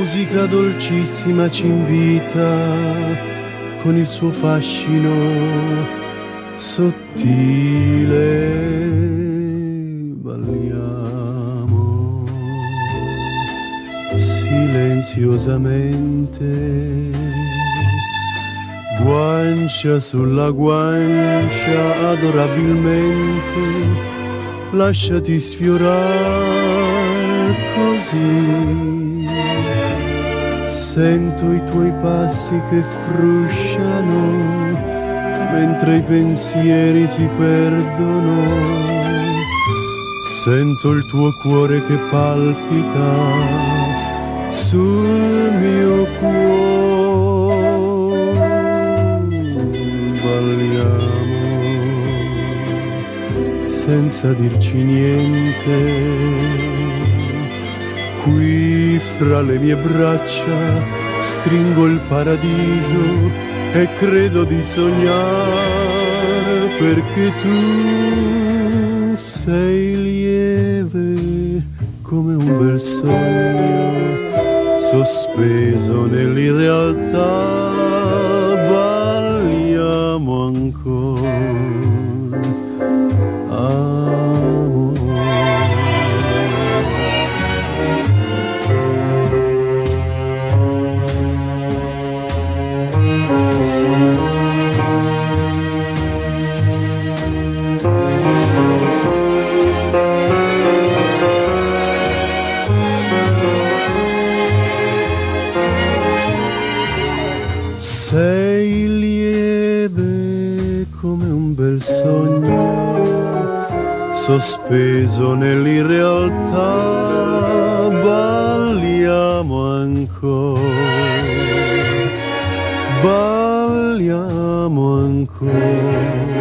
musica dolcissima ci invita con il suo fascino sottile. Balliamo silenziosamente, guancia sulla guancia, adorabilmente. Lasciati sfiorare così, sento i tuoi passi che frusciano mentre i pensieri si perdono, sento il tuo cuore che palpita sul mio cuore. Balliamo senza dirci niente, qui fra le mie braccia stringo il paradiso e credo di sognare, perché tu sei lieve come un bel sogno sospeso nell'irrealtà. Balliamo ancora. Sei lieve come un bel sogno sospeso nell'irrealtà. Balliamo ancora, balliamo ancora.